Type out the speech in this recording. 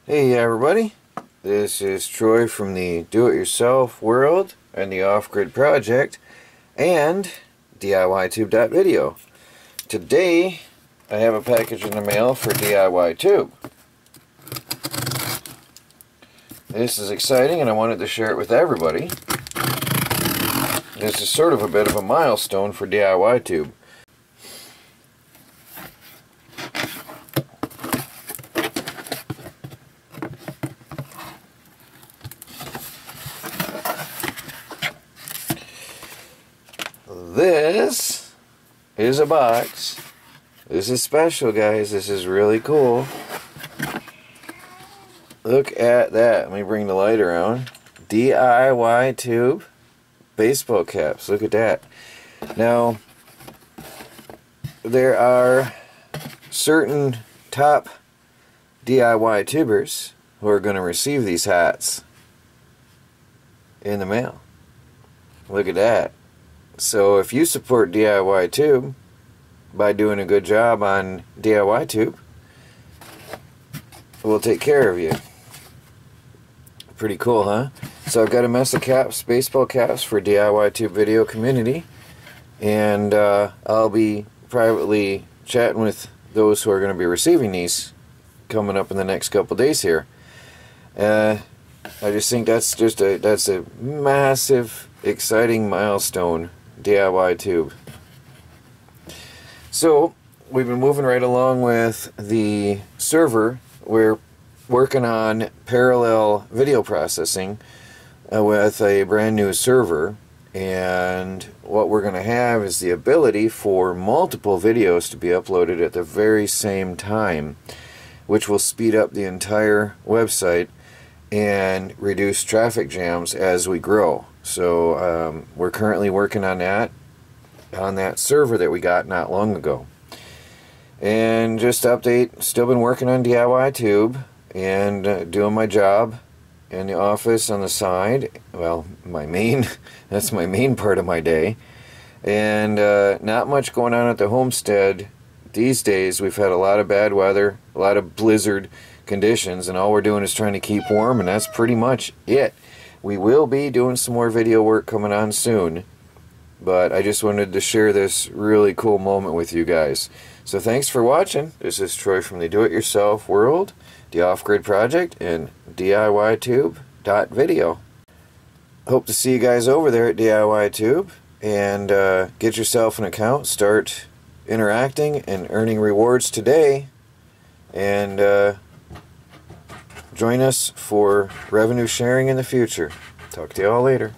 Hey everybody, this is Troy from the Do-It-Yourself World and the Off-Grid Project and DIYTube.video. Today I have a package in the mail for DIY Tube. This is exciting and I wanted to share it with everybody. This is sort of a bit of a milestone for DIY Tube. This is a box. This is special, guys. This is really cool. Look at that. Let me bring the light around. DIY Tube baseball caps. Look at that. Now, there are certain top DIY tubers who are going to receive these hats in the mail. Look at that. So if you support DIY Tube by doing a good job on DIY Tube, we'll take care of you. Pretty cool, huh? So I've got a mess of caps, baseball caps for DIY Tube video community, and I'll be privately chatting with those who are going to be receiving these coming up in the next couple days here. I just think that's a massive, exciting milestone. DIY Tube. So we've been moving right along with the server. We're working on parallel video processing with a brand new server, and what we're going to have is the ability for multiple videos to be uploaded at the very same time, which will speed up the entire website and reduce traffic jams as we grow. So we're currently working on that server that we got not long ago. And just to update, still been working on DIY Tube and doing my job in the office on the side. Well, that's my main part of my day. And not much going on at the homestead these days. We've had a lot of bad weather, a lot of blizzard conditions, and all we're doing is trying to keep warm, and that's pretty much it. We will be doing some more video work coming on soon, but I just wanted to share this really cool moment with you guys. So thanks for watching. This is Troy from the Do-It-Yourself World, the Off-Grid Project, and DIYTube.video. Hope to see you guys over there at DIY Tube, and get yourself an account, start interacting and earning rewards today, and join us for revenue sharing in the future. Talk to you all later.